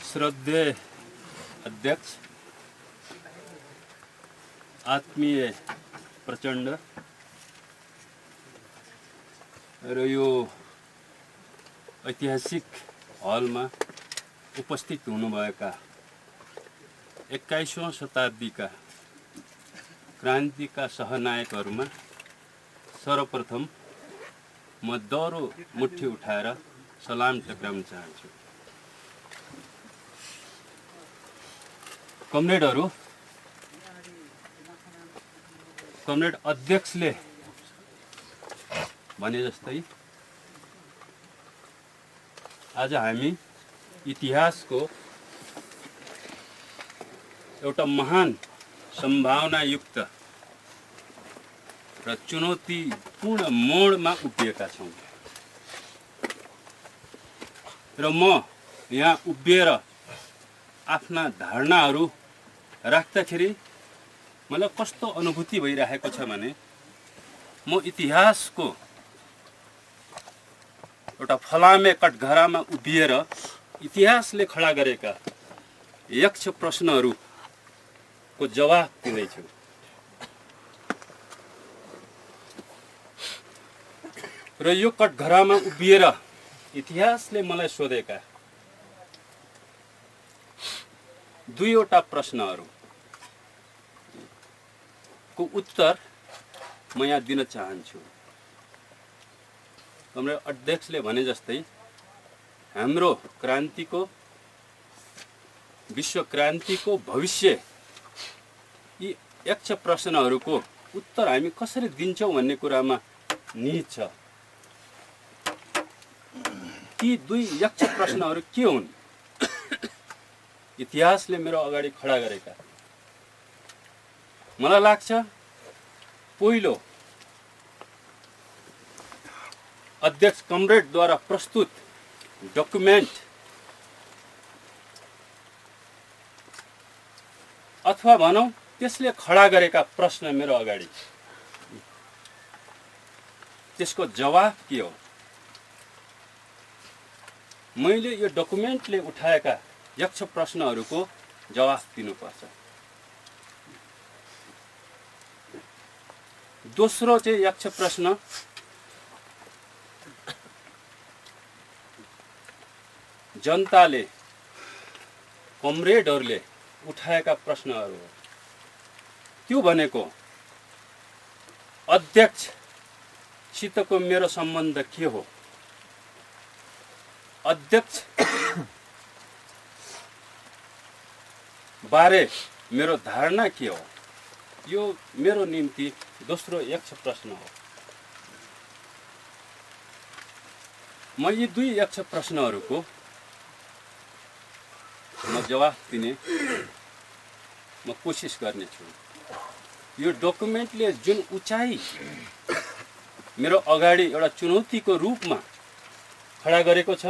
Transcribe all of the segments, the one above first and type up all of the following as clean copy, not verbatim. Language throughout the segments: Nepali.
श्रद्धेय अध्यक्ष, आत्मीय प्रचण्ड र यो ऐतिहासिक हलमा उपस्थित हुनुभएका 21औं शताब्दीका क्रान्तिका सहनायकहरूमा सर्वप्रथम म दह्रो मुट्ठी उठाएर सलाम टक्राउन चाहन्छु। कमरेडहरू, कमरेड अध्यक्षले भने जस्तै आज हामी इतिहासको एउटा महान सम्भावनायुक्त र चुनौतीपूर्ण मोडमा उभिएका छौँ र म यहाँ उभिएर आफ्ना धारणाहरू राख्दाखेरि मलाई कस्तो अनुभूति भइरहेको छ भने म इतिहासको एउटा फलामे कठघरामा उभिएर इतिहासले खडा गरेका यक्ष प्रश्नहरूको जवाफ दिँदैछु। र यो कठघरामा उभिएर इतिहासले मलाई सोधेका दुईवटा प्रश्नहरूको उत्तर म यहाँ दिन चाहन्छु। हाम्रो अध्यक्षले भने जस्तै हाम्रो क्रान्तिको, विश्व क्रान्तिको भविष्य, यी यक्ष प्रश्नहरूको उत्तर हामी कसरी दिन्छौँ भन्ने कुरामा निहित छ। ती दुई यक्ष प्रश्नहरू के हुन्? इतिहासले मेरो अगाडि खडा गरेका मलाई लाग्छ पहिलो अध्यक्ष कमरेडद्वारा प्रस्तुत डकुमेन्ट अथवा भनौँ त्यसले खडा गरेका प्रश्न मेरो अगाडि, त्यसको जवाफ के हो? मैले यो डकुमेन्टले उठाएका यक्ष प्रश्नहरूको जवाफ दिनुपर्छ। दोस्रो चाहिँ यक्ष प्रश्न जनताले, कमरेडहरूले उठाएका प्रश्नहरू हो। त्यो भनेको अध्यक्षसितको मेरो सम्बन्ध के हो, अध्यक्ष बारे मेरो धारणा के हो, यो मेरो निम्ति दोस्रो यक्ष प्रश्न हो। म यी दुई यक्ष प्रश्नहरूको म जवाफ दिने म कोसिस गर्नेछु। यो डकुमेन्टले जुन उचाइ मेरो अगाडि एउटा चुनौतीको रूपमा खडा गरेको छ,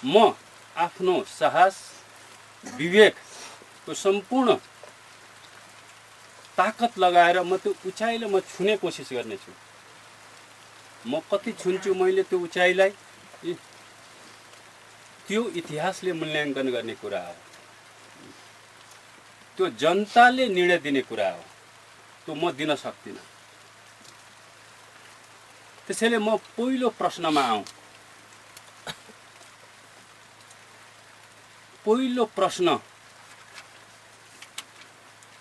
म आफ्नो साहस, विवेकको सम्पूर्ण ताकत लगाएर म त्यो उचाइलाई म छुने कोसिस गर्नेछु। म कति छुन्छु मैले त्यो उचाइलाई, त्यो इतिहासले मूल्याङ्कन गर्ने कुरा हो, त्यो जनताले निर्णय दिने कुरा हो, त्यो म दिन सक्दिनँ। त्यसैले म पहिलो प्रश्नमा आउँ। पहिलो प्रश्न,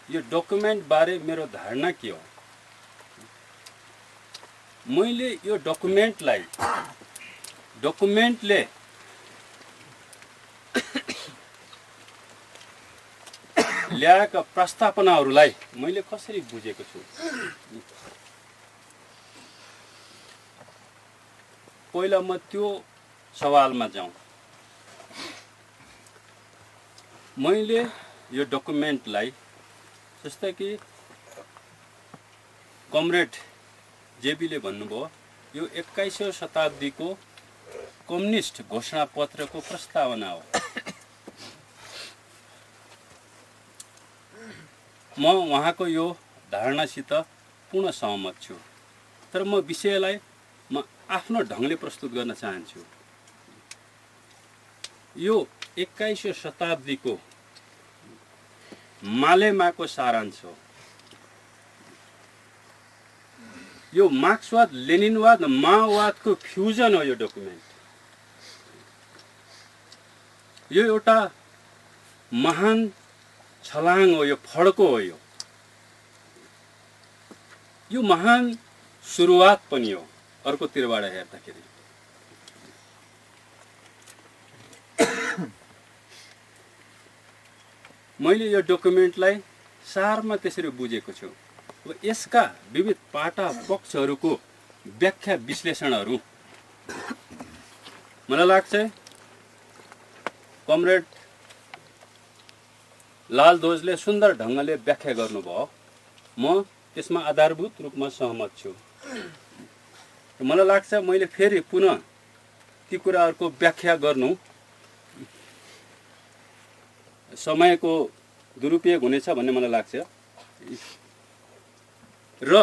यो डकुमेन्ट बारे मेरो धारणा के हो? मैले यो डकुमेन्टले ल्याएका प्रस्तावनाहरूलाई मैले कसरी बुझेको छु? पहिला म त्यो सवालमा जाउँ। मैले यो डकुमेन्टलाई, जस्तै कि कमरेड जेबीले भन्नुभयो, यो 21औं शताब्दीको कम्युनिस्ट घोषणापत्रको प्रस्तावना हो। म उहाँको यो धारणासित पूर्ण सहमत छु, तर म विषयलाई म आफ्नो ढङ्गले प्रस्तुत गर्न चाहन्छु। यो 21औं शताब्दीको मालेमाको सारांश हो। यो मार्क्सवाद लेनिनवाद माओवादको फ्युजन हो। यो डकुमेन्ट यो एउटा महान छलाङ हो, यो फड्को हो। यो महान सुरुवात पनि हो अर्कोतिरबाट हेर्दाखेरि। मैले यो डकुमेन्टलाई सारमा त्यसरी बुझेको छु। अब यसका विविध पाटा पक्षहरूको व्याख्या विश्लेषणहरू मलाई लाग्छ कमरेड लालध्वजले सुन्दर ढङ्गले व्याख्या गर्नुभयो। म त्यसमा आधारभूत रूपमा सहमत छु। मलाई लाग्छ मैले फेरि पुनः ती कुराहरूको व्याख्या गर्नु समयको दुरुपयोग हुनेछ भन्ने मलाई लाग्छ र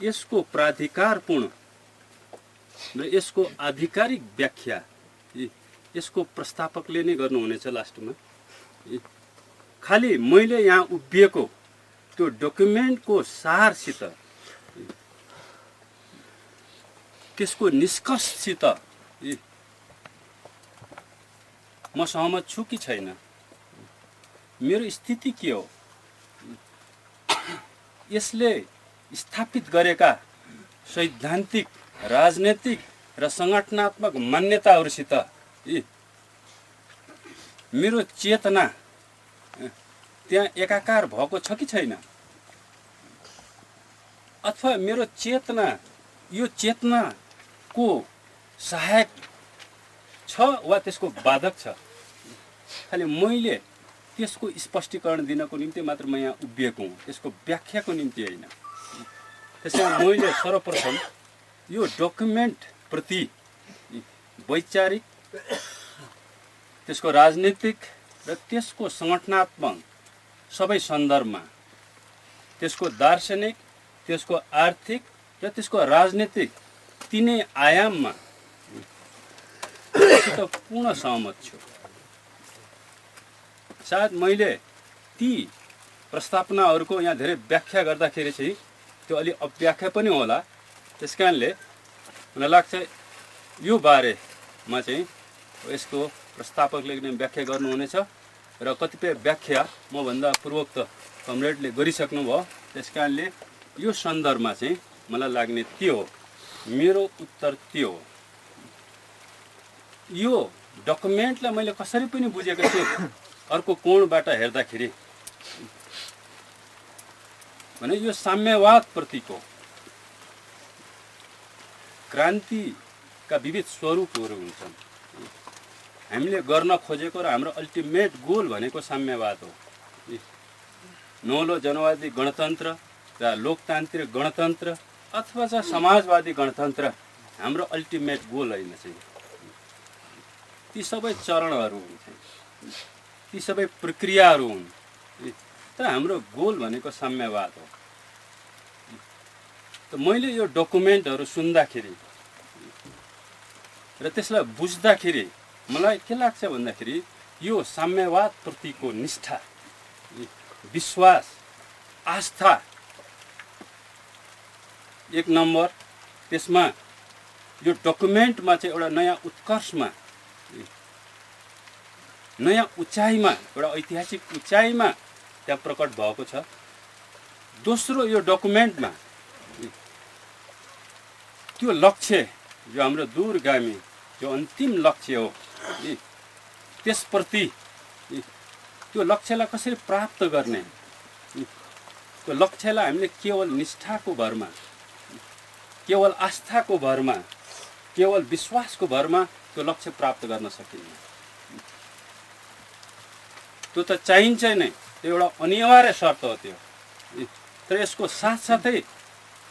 यसको प्राधिकारपूर्ण र यसको आधिकारिक व्याख्या यसको प्रस्तावकले नै गर्नुहुनेछ लास्टमा। खालि मैले यहाँ उभिएको त्यो डकुमेन्टको सारसित त्यसको निष्कर्षसित म सहमत छु कि छैन, मेरो स्थिति के हो, यसले स्थापित गरेका सैद्धान्तिक राजनैतिक र सङ्गठनात्मक मान्यताहरूसित मेरो चेतना त्यहाँ एकाकार भएको छ कि छैन, अथवा मेरो चेतना यो चेतनाको सहायक छ वा त्यसको बाधक छ। खालि मैले त्यसको स्पष्टीकरण दिनको निम्ति मात्र म यहाँ उभिएको हुँ, त्यसको व्याख्याको निम्ति होइन। त्यसैले मैले सर्वप्रथम यो डकुमेन्ट प्रति वैचारिक, त्यसको राजनीतिक र त्यसको सङ्गठनात्मक सबै सन्दर्भमा, त्यसको दार्शनिक, त्यसको आर्थिक र त्यसको राजनीतिक तीनै आयाममा पूर्ण सहमत छु। सायद मैले ती प्रस्तावनाहरूको यहाँ धेरै व्याख्या गर्दाखेरि चाहिँ त्यो अलि अव्याख्या पनि होला। त्यसकारणले मलाई लाग्छ यो बारेमा चाहिँ यसको प्रस्तावकले नै व्याख्या गर्नुहुनेछ र कतिपय व्याख्या मभन्दा पूर्वोक्त कमरेडले गरिसक्नुभयो। त्यसकारणले यो सन्दर्भमा चाहिँ मलाई लाग्ने त्यो हो, मेरो उत्तर त्यो हो। यो डकुमेन्टलाई मैले कसरी पनि बुझेको छु अर्को कोणबाट हेर्दाखेरि भने यो साम्यवाद प्रतिको क्रान्तिका विविध स्वरूपहरू हुन्छन्। हामीले गर्न खोजेको र हाम्रो अल्टिमेट गोल भनेको साम्यवाद हो। नौलो जनवादी गणतन्त्र र लोकतान्त्रिक गणतन्त्र अथवा चाहिँ समाजवादी गणतन्त्र हाम्रो अल्टिमेट गोल होइन चाहिँ। ती सबै चरणहरू हुन्छन्, ती सबै प्रक्रियाहरू हुन्, तर हाम्रो गोल भनेको साम्यवाद हो। त मैले यो डकुमेन्टहरू सुन्दाखेरि र त्यसलाई बुझ्दाखेरि मलाई के लाग्छ भन्दाखेरि यो साम्यवाद प्रतिको निष्ठा, विश्वास, आस्था एक नम्बर। त्यसमा यो डकुमेन्टमा चाहिँ एउटा नयाँ उत्कर्षमा, नयाँ उचाइमा, एउटा ऐतिहासिक उचाइमा त्यहाँ प्रकट भएको छ। दोस्रो, यो डकुमेन्टमा त्यो लक्ष्य जो हाम्रो दूरगामी जो अन्तिम लक्ष्य हो त्यसप्रति त्यो लक्ष्यलाई कसरी प्राप्त गर्ने, त्यो लक्ष्यलाई हामीले केवल निष्ठाको भरमा, केवल आस्थाको भरमा, केवल विश्वासको भरमा त्यो लक्ष्य प्राप्त गर्न सकिन्न। त्यो त चाहिन्छ नै, त्यो एउटा अनिवार्य शर्त हो त्यो। तर यसको साथसाथै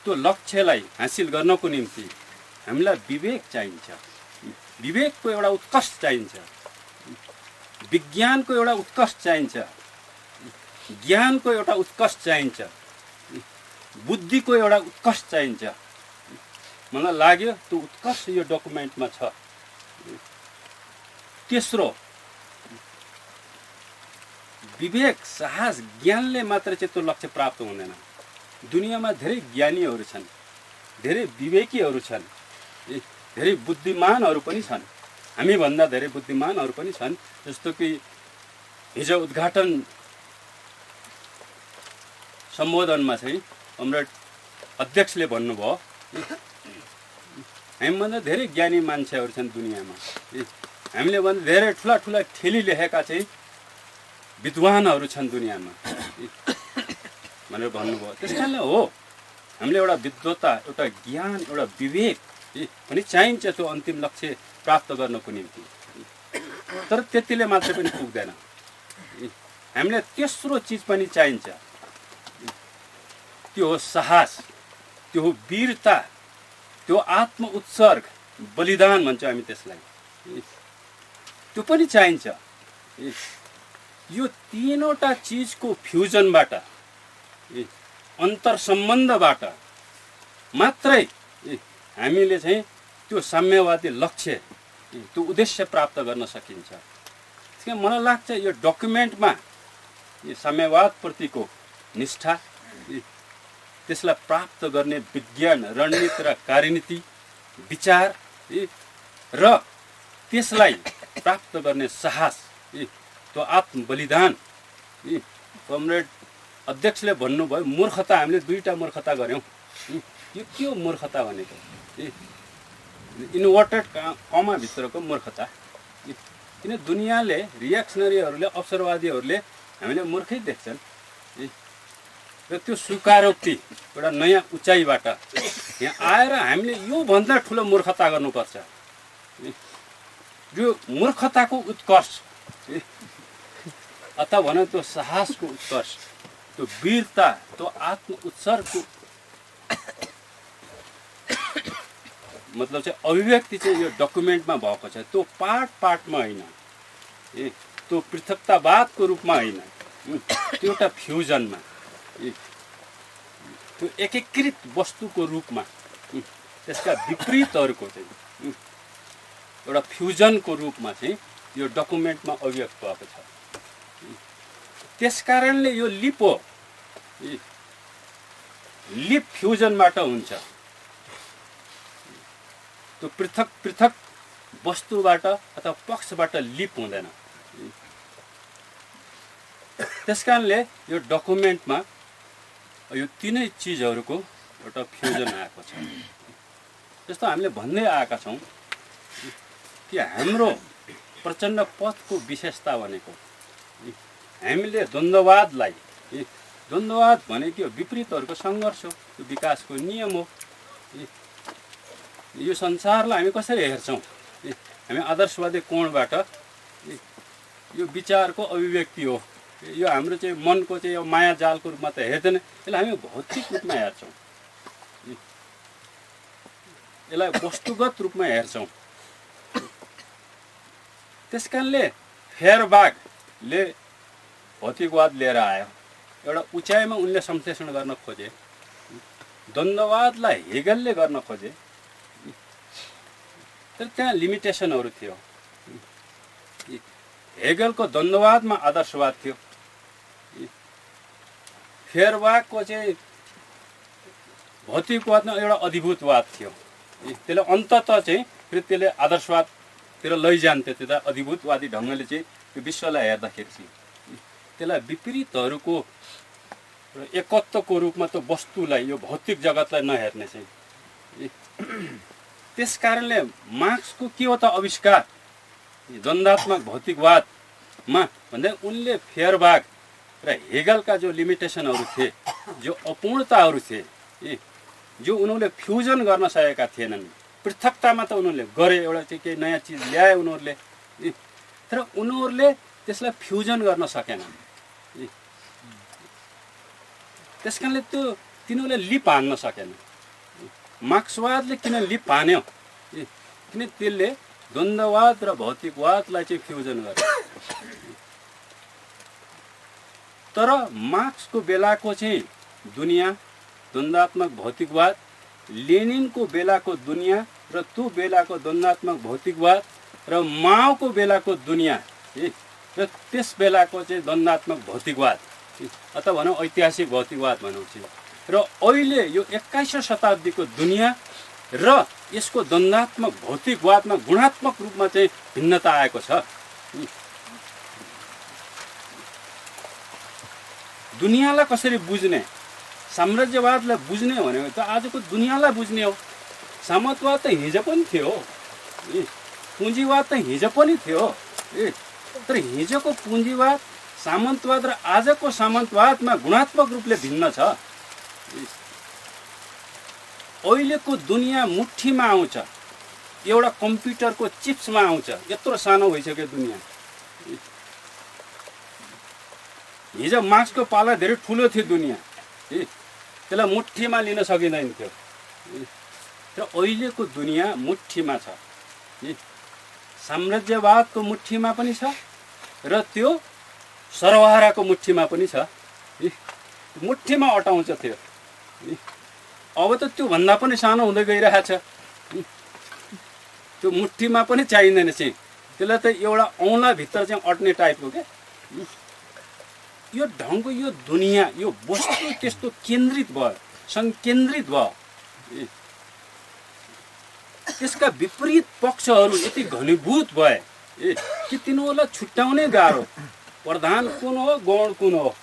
त्यो लक्ष्यलाई हासिल गर्नको निम्ति हामीलाई विवेक चाहिन्छ, विवेकको एउटा उत्कर्ष चाहिन्छ, विज्ञानको एउटा उत्कर्ष चाहिन्छ, ज्ञानको एउटा उत्कर्ष चाहिन्छ, बुद्धिको एउटा उत्कर्ष चाहिन्छ। मलाई लाग्यो त्यो उत्कर्ष यो डकुमेन्टमा छ। तेस्रो, विवेक, साहस, ज्ञानले मात्र चाहिँ त्यो लक्ष्य प्राप्त हुँदैन। दुनियाँमा धेरै ज्ञानीहरू छन्, धेरै विवेकीहरू छन्, धेरै बुद्धिमानहरू पनि छन्, हामीभन्दा धेरै बुद्धिमानहरू पनि छन्। जस्तो कि हिजो उद्घाटन सम्बोधनमा चाहिँ हाम्रो अध्यक्षले भन्नुभयो, हामीभन्दा धेरै ज्ञानी मान्छेहरू छन् दुनियाँमा, हामीले भन्दा धेरै ठुला ठुला ठेली लेखेका चाहिँ विद्वानहरू छन् दुनियाँमा भनेर भन्नुभयो। त्यस कारणले हो हामीले एउटा विद्वता, एउटा ज्ञान, एउटा विवेक पनि चाहिन्छ त्यो अन्तिम लक्ष्य प्राप्त गर्नको निम्ति। तर त्यतिले मात्र पनि पुग्दैन, हामीलाई तेस्रो चिज पनि चाहिन्छ। त्यो हो साहस, त्यो हो वीरता, त्यो आत्म उत्सर्ग, बलिदान भन्छ हामी त्यसलाई, त्यो पनि चाहिन्छ। यो तीनवटा चिजको फ्युजनबाट, अन्तर सम्बन्धबाट मात्रै हामीले चाहिँ त्यो साम्यवादी लक्ष्य, त्यो उद्देश्य प्राप्त गर्न सकिन्छ। त्यसकारण मलाई लाग्छ यो डकुमेन्टमा यो साम्यवादप्रतिको निष्ठा, त्यसलाई प्राप्त गर्ने विज्ञान, रणनीति र कार्यनीति, विचार र त्यसलाई प्राप्त गर्ने साहस, त्यो आत्मबलिदान। कमरेड अध्यक्षले भन्नुभयो मूर्खता, हामीले दुईटा मूर्खता गऱ्यौँ। यो के हो मूर्खता भनेको? इन्भर्टेड कमाभित्रको मूर्खता। किन दुनियाँले, रियाक्सनरीहरूले, अवसरवादीहरूले हामीले मूर्खै देख्छन्। र त्यो स्वीकारोक्ति एउटा नयाँ उचाइबाट यहाँ आएर हामीले योभन्दा ठुलो मूर्खता गर्नुपर्छ। यो मूर्खताको उत्कर्ष अथवा भनौँ त्यो साहसको उत्कर्ष, त्यो वीरता, त्यो आत्म उत्सर्गको मतलब चाहिँ अभिव्यक्ति चाहिँ यो डकुमेन्टमा भएको छ। त्यो पार्ट पार्टमा होइन, त्यो पृथकतावादको रूपमा होइन, त्यो एउटा फ्युजनमा, त्यो एकीकृत वस्तुको रूपमा, त्यसका विपरीतहरूको चाहिँ एउटा फ्युजनको रूपमा चाहिँ यो डकुमेन्टमा अभिव्यक्त भएको छ। त्यसकारणले यो लिप हो, लिप फ्युजनबाट हुन्छ। त्यो पृथक पृथक वस्तुबाट अथवा पक्षबाट लिप हुँदैन। त्यसकारणले यो डकुमेन्टमा यो तीनै चिजहरूको एउटा फ्युजन आएको छ। जस्तो हामीले भन्दै आएका छौँ कि हाम्रो प्रचण्ड पथको विशेषता भनेको हामीले द्वन्द्ववादलाई, द्वन्द्ववाद भनेको विपरीतहरूको सङ्घर्ष हो, यो विकासको नियम हो। यो संसारलाई हामी कसरी हेर्छौँ? हामी आदर्शवादी कोणबाट यो विचारको अभिव्यक्ति हो। यो हाम्रो चाहिँ मनको चाहिँ यो माया जालको रूपमा त हेर्दैन, यसलाई हामी भौतिक रूपमा हेर्छौँ, यसलाई वस्तुगत रूपमा हेर्छौँ। त्यसकारणले फेयरबागले भौतिकवाद लिएर आयो, एउटा उचाइमा उनले संश्लेषण गर्न खोजे। द्वन्द्ववादलाई हेगलले गर्न खोजे, तर त्यहाँ लिमिटेसनहरू थियो। हेगलको द्वन्द्ववादमा आदर्शवाद थियो, फेयरबागको चाहिँ भौतिकवादमा एउटा अधिभूतवाद थियो। त्यसले अन्ततः चाहिँ फेरि त्यसले आदर्शवादतिर लैजान्थ्यो। त्यसलाई अधिभूतवादी ढङ्गले चाहिँ त्यो विश्वलाई हेर्दाखेरि चाहिँ त्यसलाई विपरीतहरूको एकत्वको रूपमा त्यो वस्तुलाई, यो भौतिक जगतलाई नहेर्ने चाहिँ। त्यस कारणले मार्क्सको के हो त आविष्कार द्वन्द्वात्मक भौतिकवादमा भन्दा उनले फेयरबाग र हेगलका जो लिमिटेसनहरू थिए, जो अपूर्णताहरू थिए, जो उनीहरूले फ्युजन गर्न सकेका थिएनन्। पृथकतामा त उनीहरूले गरे, एउटा चाहिँ केही नयाँ चिज ल्याए उनीहरूले, तर उनीहरूले त्यसलाई फ्युजन गर्न सकेनन्। त्यस कारणले त्यो तिनीहरूले लिप हान्न सकेन। मार्क्सवादले किन लिप हान्यो, किन त्यसले द्वन्द्ववाद र भौतिकवादलाई चाहिँ फ्युजन गर्यो। तर मार्क्सको बेलाको चाहिँ दुनियाँ द्वन्द्वात्मक भौतिकवाद, लेनिनको बेलाको दुनियाँ र त्यो बेलाको द्वन्द्वात्मक भौतिकवाद र माओको बेलाको दुनियाँ र त्यस बेलाको चाहिँ द्वन्द्वात्मक भौतिकवाद अथवा भनौँ ऐतिहासिक भौतिकवाद भनौँ चाहिँ, र अहिले यो 21औं शताब्दीको दुनियाँ र यसको द्वन्द्वात्मक भौतिकवादमा गुणात्मक रूपमा चाहिँ भिन्नता आएको छ। दुनियाँलाई कसरी बुझ्ने, साम्राज्यवादलाई बुझ्ने भनेको त आजको दुनियाँलाई बुझ्ने हो। सामन्तवाद त हिजो पनि थियो, पुँजीवाद त हिजो पनि थियो, तर हिजोको पुँजीवाद सामन्तवाद र आजको सामन्तवादमा गुणात्मक रूपले भिन्न छ। अहिलेको दुनियाँ मुठीमा आउँछ, एउटा कम्प्युटरको चिप्समा आउँछ, यत्रो सानो भइसक्यो दुनियाँ। हिजो मार्क्सको पाला धेरै ठुलो थियो दुनियाँ, त्यसलाई मुठीमा लिन सकिँदैन थियो, र अहिलेको दुनियाँ मुठीमा छ। साम्राज्यवादको मुठीमा पनि छ र त्यो सर्वहाराको मुठीमा पनि छ। मुठीमा अटाउँछ त्यो, अब त त्योभन्दा पनि सानो हुँदै गइरहेछ। त्यो मुठीमा पनि चाहिँदैन चाहिँ, त्यसलाई त एउटा औँलाभित्र चाहिँ अट्ने टाइपको क्या। यो ढङ्गको यो दुनियाँ, यो वस्तु त्यस्तो केन्द्रित भयो, सङ्केन्द्रित भयो। त्यसका विपरीत पक्षहरू यति घनीभूत भए कि तिनीहरूलाई छुट्याउनै गाह्रो। प्रधान कुन हो, गौण कुन हो,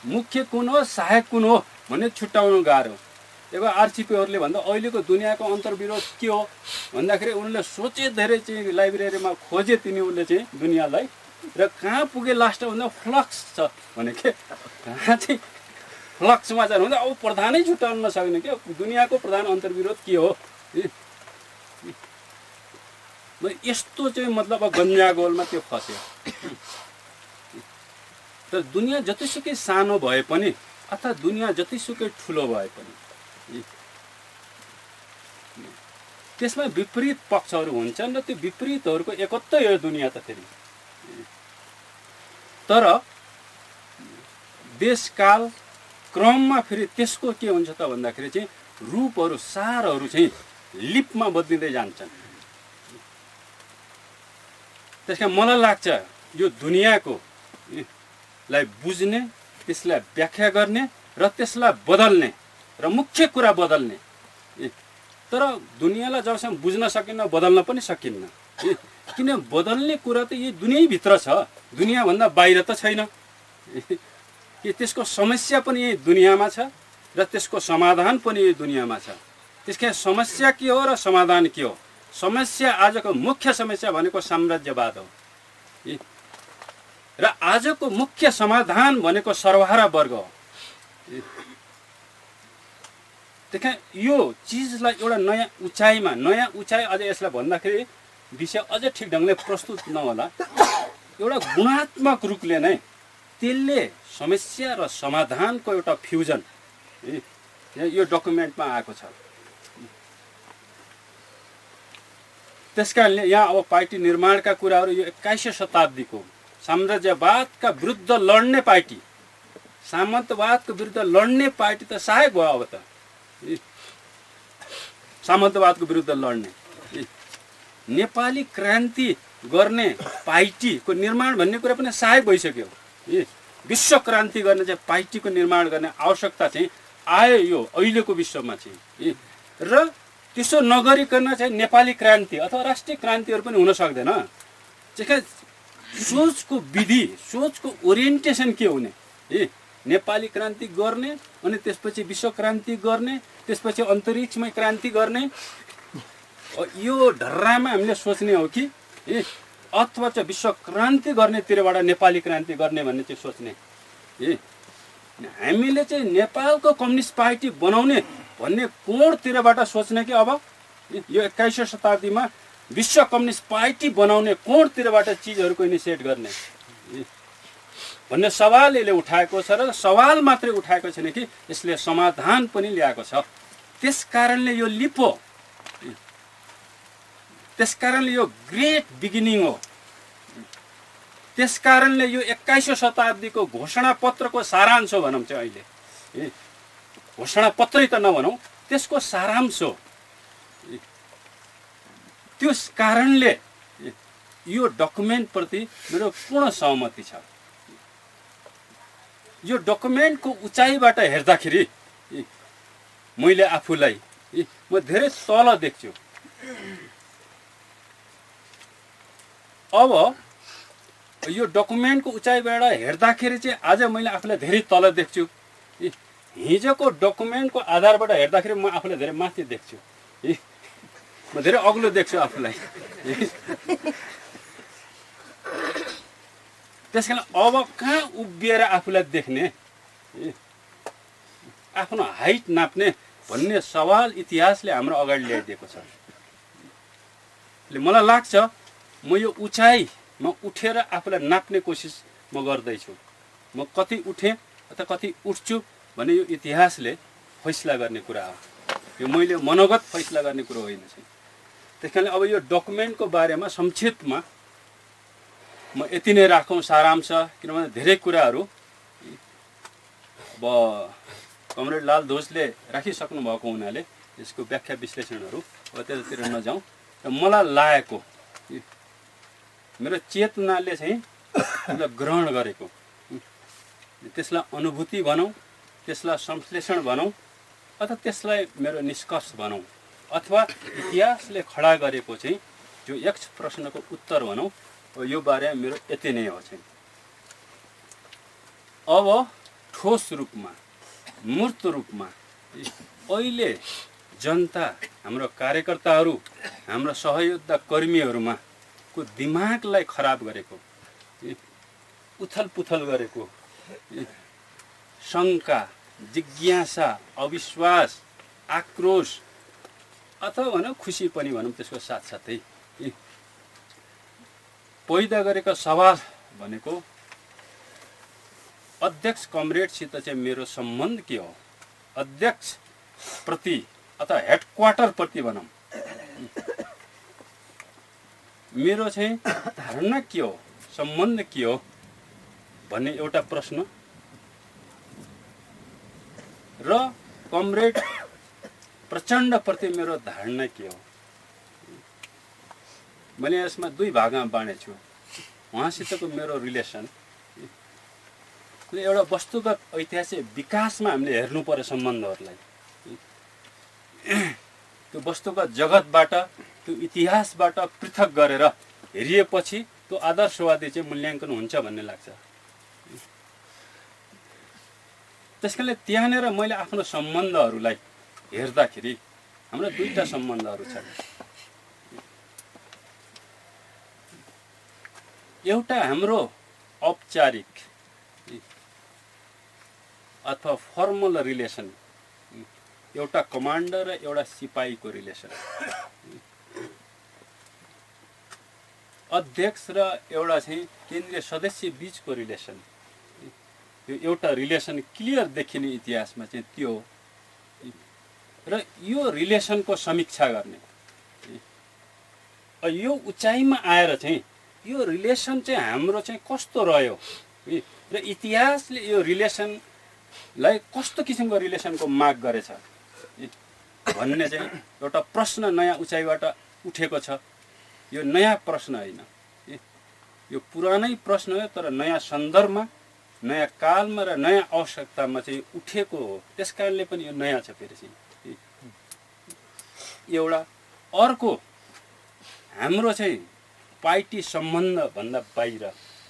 मुख्य कुन हो, सहायक कुन हो भन्ने छुट्याउनु गाह्रो। अब आरसिपीहरूले भन्दा अहिलेको दुनियाँको अन्तर्विरोध के हो भन्दाखेरि उनले सोचे धेरै चाहिँ लाइब्रेरीमा खोजे तिनीहरूले चाहिँ दुनियाँलाई, र कहाँ पुगे लास्ट भन्दा फ्लक्स छ भने के, कहाँ चाहिँ फ्लक्समा जानु भन्दा अब प्रधानै छुट्याउन नसक्ने क्या। दुनियाँको प्रधान अन्तर्विरोध के हो, यस्तो चाहिँ मतलब गन्जागोलमा त्यो फस्यो। तर दुनियाँ जतिसुकै सानो भए पनि अथवा दुनियाँ जतिसुकै ठुलो भए पनि त्यसमा विपरीत पक्षहरू हुन्छन् र त्यो विपरीतहरूको एकत्रै हो दुनियाँ त फेरि। तर देशकाल क्रममा फेरि त्यसको के हुन्छ त भन्दाखेरि चाहिँ रूपहरू, सारहरू चाहिँ लिपमा बदलिँदै जान्छन्। त्यसका मलाई लाग्छ यो दुनियाँको लाई बुझ्ने, त्यसलाई व्याख्या गर्ने र त्यसलाई बदल्ने र मुख्य कुरा बदल्ने। तर दुनियाँलाई जबसम्म बुझ्न सकिन्न बदल्न पनि सकिन्न, किन बदल्ने कुरा त यही दुनियाँभित्र छ, दुनियाँभन्दा बाहिर त छैन। कि त्यसको समस्या पनि यही दुनियाँमा छ र त्यसको समाधान पनि यही दुनियाँमा छ। त्यसका समस्या के हो र समाधान के हो? समस्या, आजको मुख्य समस्या भनेको साम्राज्यवाद हो र आजको मुख्य समाधान भनेको सर्वहारा वर्ग हो। त्यहाँ यो चिजलाई एउटा नयाँ उचाइ अझ यसलाई भन्दाखेरि विषय अझ ठिक ढङ्गले प्रस्तुत नहोला, एउटा गुणात्मक रूपले नै त्यसले समस्या र समाधानको एउटा फ्युजन यो डकुमेन्टमा आएको छ। त्यसकारणले यहाँ अब पार्टी निर्माणका कुराहरू यो 21औं शताब्दीको साम्राज्यवादका विरुद्ध लड्ने पार्टी, सामन्तवादको विरुद्ध लड्ने पार्टी त सहायक भयो। अब त सामन्तवादको विरुद्ध लड्ने नेपाली क्रान्ति गर्ने पार्टीको निर्माण भन्ने कुरा पनि सहायक भइसक्यो। विश्व क्रान्ति गर्ने चाहिँ पार्टीको निर्माण गर्ने आवश्यकता चाहिँ आयो यो अहिलेको विश्वमा चाहिँ। र त्यसो नगरिकन चाहिँ नेपाली क्रान्ति अथवा राष्ट्रिय क्रान्तिहरू पनि हुन सक्दैन। चाहिँ सोचको विधि, सोचको ओरिएन्टेसन के हुने, नेपाली क्रान्ति गर्ने अनि त्यसपछि विश्व क्रान्ति गर्ने, त्यसपछि अन्तरिक्षमै क्रान्ति गर्ने, यो ढर्रामा हामीले सोच्ने हो कि अथवा चाहिँ विश्व क्रान्ति गर्नेतिरबाट नेपाली क्रान्ति गर्ने भन्ने चाहिँ सोच्ने। हामीले चाहिँ नेपालको कम्युनिस्ट पार्टी बनाउने भन्ने कोणतिरबाट सोच्ने कि अब यो 21औं शताब्दीमा विश्व कम्युनिस्ट पार्टी बनाउने कोणतिरबाट चिजहरूको इनिसिएट गर्ने। भन्ने सवाल यसले उठाएको छ र सवाल मात्रै उठाएको छैन कि यसले समाधान पनि ल्याएको छ। त्यसकारणले यो लिपो, त्यसकारणले यो ग्रेट बिगिनिङ हो। त्यसकारणले यो 21औं शताब्दीको घोषणा पत्रको सारांश हो भनौँ चाहिँ अहिले। घोषणा पत्रै त नभनौँ, त्यसको सारांश हो। त्यस कारणले यो डकुमेन्टप्रति मेरो पूर्ण सहमति छ। यो डकुमेन्टको उचाइबाट हेर्दाखेरि मैले आफूलाई म धेरै तल देख्छु। अब यो डकुमेन्टको उचाइबाट हेर्दाखेरि चाहिँ आज मैले आफूलाई धेरै तल देख्छु। हिजोको डकुमेन्टको आधारबाट हेर्दाखेरि म आफूलाई धेरै माथि देख्छु। म धेरै अग्लो देख्छु आफूलाई। त्यसकारण अब कहाँ उभिएर आफूलाई देख्ने, आफ्नो हाइट नाप्ने भन्ने सवाल इतिहासले हाम्रो अगाडि ल्याइदिएको छ। मलाई लाग्छ म यो उचाइमा उठेर आफूलाई नाप्ने कोसिस म गर्दैछु। म कति उठेँ अथवा कति उठ्छु भने यो इतिहासले फैसला गर्ने कुरा हो। यो मैले मनोगत फैसला गर्ने कुरो होइन। त्यस कारणले अब यो डकुमेन्टको बारेमा संक्षेपमा म यति नै राखौँ सारांश, किनभने धेरै कुराहरू अब कमरेड लाल ध्वजले राखिसक्नु भएको हुनाले यसको व्याख्या विश्लेषणहरू अब त्यतातिर नजाउँ। र मलाई लागेको मेरो चेतनाले चाहिँ त्यसलाई ग्रहण गरेको, त्यसलाई अनुभूति भनौँ, त्यसलाई संश्लेषण भनौँ, अथवा त्यसलाई मेरो निष्कर्ष भनौँ, अथवा इतिहासले खडा गरेको चाहिँ जो यक्ष प्रश्नको उत्तर भनौँ, यो बारे मेरो यति नै हो चाहिँ। अब ठोस रूपमा, मूर्त रूपमा अहिले जनता, हाम्रो कार्यकर्ताहरू, हाम्रो सहयोद्धा कर्मीहरूमा को दिमागलाई खराब गरेको, उथल पुथल गरेको, शङ्का, जिज्ञासा, अविश्वास, आक्रोश अथवा भनौँ खुसी पनि भनौँ, त्यसको साथसाथै पैदा गरेको सवाल भनेको अध्यक्ष कमरेडसित चाहिँ मेरो सम्बन्ध के हो, अध्यक्ष प्रति अथवा हेडक्वार्टर प्रति भनौँ मेरो चाहिँ धारणा के हो, सम्बन्ध के हो भन्ने एउटा प्रश्न, र कमरेड प्रचण्ड प्रति मेरो धारणा के हो। मैले यसमा दुई भागमा बाँडेछु। उहाँसितको मेरो रिलेसन एउटा वस्तुगत ऐतिहासिक विकासमा हामीले हेर्नु पर्यो सम्बन्धहरूलाई। त्यो वस्तुगत जगतबाट, त्यो इतिहासबाट पृथक गरेर हेरिएपछि त्यो आदर्शवादी चाहिँ मूल्याङ्कन हुन्छ भन्ने लाग्छ। त्यसकारणले त्यहाँनिर मैले आफ्नो सम्बन्धहरूलाई हेर्दाखेरि हाम्रो दुईटा सम्बन्धहरू छन्। एउटा हाम्रो औपचारिक अथवा फर्मल रिलेसन, एउटा कमान्डर र एउटा सिपाहीको रिलेसन, अध्यक्ष र एउटा चाहिँ केन्द्रीय सदस्य बीचको रिलेसन, यो एउटा रिलेसन क्लियर देखिने इतिहासमा चाहिँ त्यो हो। र यो रिलेसनको समीक्षा गर्ने, यो उचाइमा आएर चाहिँ यो रिलेसन चाहिँ हाम्रो चाहिँ कस्तो रह्यो र इतिहासले यो रिलेसनलाई कस्तो किसिमको रिलेसनको माग गरेछ भन्ने चाहिँ एउटा प्रश्न नयाँ उचाइबाट उठेको छ। यो नयाँ प्रश्न होइन, यो पुरानै प्रश्न हो, तर नयाँ सन्दर्भमा, नयाँ कालमा र नयाँ आवश्यकतामा चाहिँ उठेको हो। त्यस कारणले पनि यो नयाँ छ फेरि चाहिँ एउटा। अर्को हाम्रो चाहिँ पार्टी सम्बन्ध भन्दा बाहिर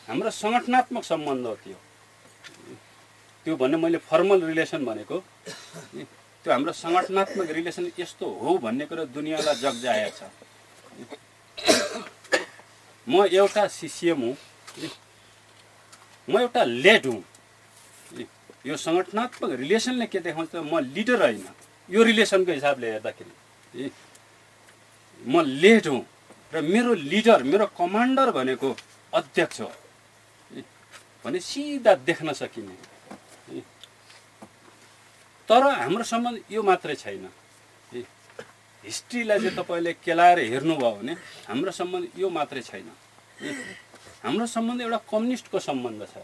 हाम्रो सङ्गठनात्मक सम्बन्ध हो। त्यो भन्ने मैले फर्मल रिलेसन भनेको, त्यो हाम्रो सङ्गठनात्मक रिलेसन यस्तो हो भन्ने कुरा दुनियाँलाई जगजाहेर छ। म एउटा सिसिएम हुँ, म एउटा लेड हुँ। यो सङ्गठनात्मक रिलेसनले के देखाउँछ, म लिडर होइन। यो रिलेसनको हिसाबले हेर्दाखेरि म लेड हुँ र मेरो लिडर, मेरो कमान्डर भनेको अध्यक्ष हो। भने सिधा देख्न सकिने। तर हाम्रो सम्बन्ध यो मात्रै छैन। हिस्ट्रीलाई चाहिँ तपाईँले केलाएर हेर्नुभयो भने हाम्रो सम्बन्ध यो मात्रै छैन। हाम्रो सम्बन्ध एउटा कम्युनिस्टको सम्बन्ध छ,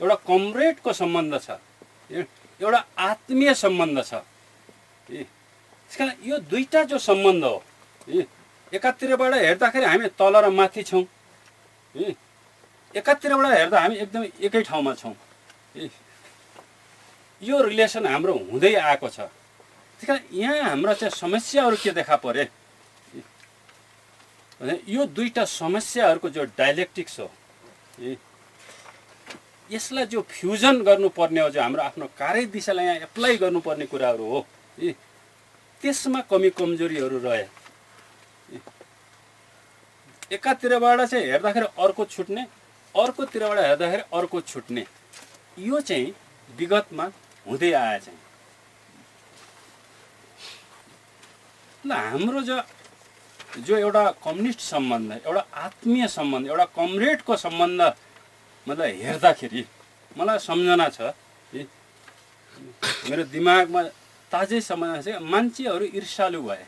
एउटा कमरेडको सम्बन्ध छ, एउटा आत्मीय सम्बन्ध छ। त्यसकारण यो दुईटा जो सम्बन्ध हो, एकातिरबाट हेर्दाखेरि हामी तल र माथि छौँ, एकातिरबाट हेर्दा हामी एकदमै एकै ठाउँमा छौँ। यो रिलेसन हाम्रो हुँदै आएको छ। त्यस कारण यहाँ हाम्रो चाहिँ समस्याहरू के देखा परे भने यो दुईटा समस्याहरूको जो डाइलेक्टिक्स हो, यसलाई जो फ्युजन गर्नुपर्ने हो, जो हाम्रो आफ्नो कार्य दिशालाई यहाँ एप्लाई गर्नुपर्ने कुराहरू हो, त्यसमा कमी कमजोरीहरू रहे। एकातिरबाट चाहिँ हेर्दाखेरि अर्को छुट्ने, अर्कोतिरबाट हेर्दाखेरि अर्को छुट्ने, यो चाहिँ विगतमा हुँदै आएछ। ल हाम्रो जो एउटा कम्युनिस्ट सम्बन्ध, एउटा आत्मीय सम्बन्ध, एउटा कमरेडको सम्बन्ध मतलब हेर्दाखेरि मलाई सम्झना छ, मेरो दिमागमा ताजै सम्झना छ। मान्छेहरू ईर्ष्यालु भए,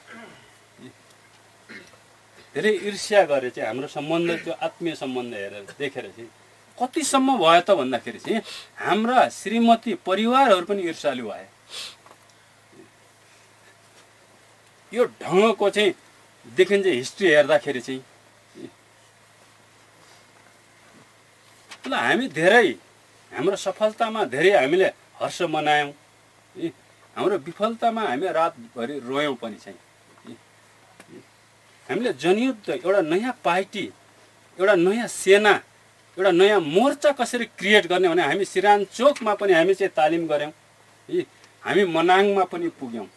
धेरै ईर्ष्या गरे चाहिँ हाम्रो सम्बन्ध, त्यो आत्मीय सम्बन्ध हेरेर देखेर चाहिँ कतिसम्म भयो त भन्दाखेरि चाहिँ हाम्रा श्रीमती परिवारहरू पनि ईर्ष्यालु भए। यो ढङ्गको चाहिँ देखिन्छ हिस्ट्री हेर्दाखेरि चाहिँ। ल हामी धेरै हाम्रो सफलतामा धेरै हामीले हर्ष मनायौँ, हाम्रो विफलतामा हामी रातभरि रोयौँ पनि चाहिँ। हामीले जनयुद्ध, एउटा नयाँ पार्टी, एउटा नयाँ सेना, एउटा नयाँ मोर्चा कसरी क्रिएट गर्ने भने हामी सिरानचोकमा पनि हामी चाहिँ तालिम गऱ्यौँ, हामी मनाङमा पनि पुग्यौँ,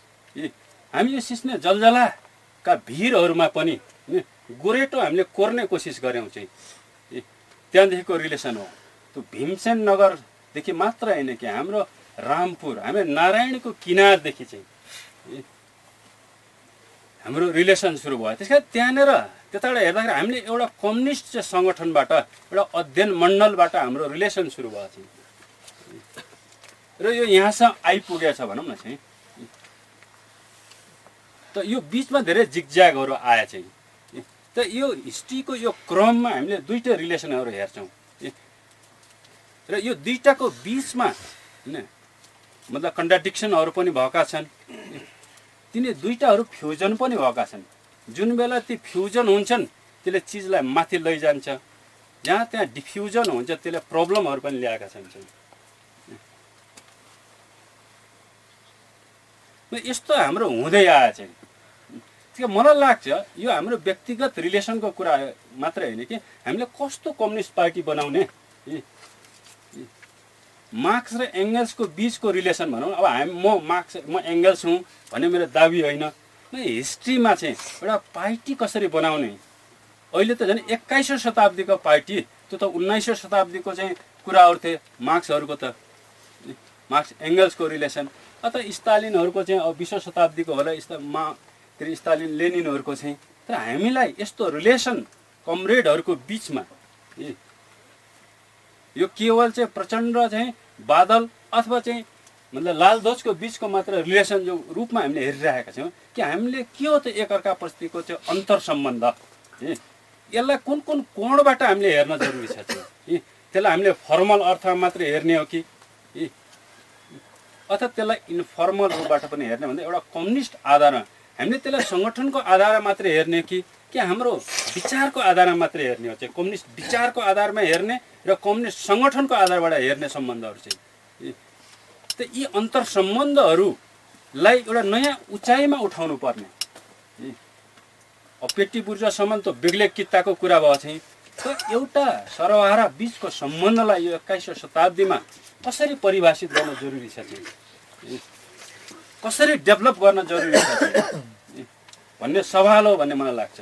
हामी यो सिस्ने जलजलाका भिरहरूमा पनि गोरेटो हामीले कोर्ने कोसिस गऱ्यौँ चाहिँ। त्यहाँदेखिको रिलेसन हो त्यो भीमसेन नगरदेखि मात्र होइन कि हाम्रो रामपुर, हामी नारायणको किनारदेखि चाहिँ हाम्रो रिलेसन सुरु भयो। त्यस कारण त्यहाँनिर त्यताबाट हेर्दाखेरि हामीले एउटा कम्युनिस्ट चाहिँ सङ्गठनबाट, एउटा अध्ययन मण्डलबाट हाम्रो रिलेसन सुरु भएको थियो र यो यहाँसम्म आइपुगेछ भनौँ न चाहिँ। त यो बिचमा धेरै जिगज्यागहरू आए चाहिँ। त यो हिस्ट्रीको यो क्रममा हामीले दुईवटा रिलेसनहरू हेर्छौँ र यो दुईटाको बिचमा होइन मतलब कन्ट्राडिक्सनहरू पनि भएका छन्। तिनी दुईटाहरू फ्युजन पनि भएका छन्। जुन बेला ती फ्युजन हुन्छन् त्यसले चिजलाई माथि लैजान्छ, जहाँ त्यहाँ डिफ्युजन हुन्छ त्यसले प्रब्लमहरू पनि ल्याएका छन्। यस्तो हाम्रो हुँदै आएछ। त्यो मलाई लाग्छ यो हाम्रो व्यक्तिगत रिलेसनको कुरा मात्रै होइन कि हामीले कस्तो कम्युनिस्ट पार्टी बनाउने। मार्क्स र एङ्गल्सको बिचको रिलेसन भनौँ। अब म एङ्गल्स हुँ भन्ने मेरो दाबी होइन। हिस्ट्रीमा चाहिँ एउटा पार्टी कसरी बनाउने, अहिले त झन् 21औं शताब्दीको पार्टी, त्यो त 19औं शताब्दीको चाहिँ कुराहरू थिए मार्क्सहरूको, त मार्क्स एङ्गल्सको रिलेसन, अथवा स्टालिनहरूको चाहिँ अब 20औं शताब्दीको होला स्टालिन लेनिनहरूको चाहिँ। तर हामीलाई यस्तो रिलेसन कमरेडहरूको बिचमा यो केवल चाहिँ प्रचण्ड चाहिँ बादल अथवा चाहिँ मतलब लालध्वजको बिचको मात्र रिलेसन जो रूपमा हामीले हेरिरहेका छौँ कि हामीले के हो त एकअर्काप्रतिको चाहिँ अन्तर सम्बन्ध, यसलाई कुन कुन कोणबाट हामीले हेर्न जरुरी छ चाहिँ। त्यसलाई हामीले फर्मल अर्थमा मात्र हेर्ने हो कि अथवा त्यसलाई इन्फर्मल रूपबाट पनि हेर्ने भन्दा एउटा कम्युनिस्ट आधारमा हामीले त्यसलाई सङ्गठनको आधारमा मात्रै हेर्ने कि हाम्रो विचारको आधारमा मात्रै हेर्ने हो चाहिँ। कम्युनिस्ट विचारको आधारमा हेर्ने र कम्युनिस्ट सङ्गठनको आधारबाट हेर्ने सम्बन्धहरू चाहिँ। त यी अन्तर सम्बन्धहरूलाई एउटा नयाँ उचाइमा उठाउनु पर्ने। पेटी बुर्जासम्म त बेग्लै किताको कुरा भयो चाहिँ। त एउटा सरवारा बिचको सम्बन्धलाई यो 21औं शताब्दीमा कसरी परिभाषित गर्न जरुरी छ चाहिँ, कसरी डेभलप गर्न जरुरी छ भन्ने सवाल हो भन्ने मलाई लाग्छ।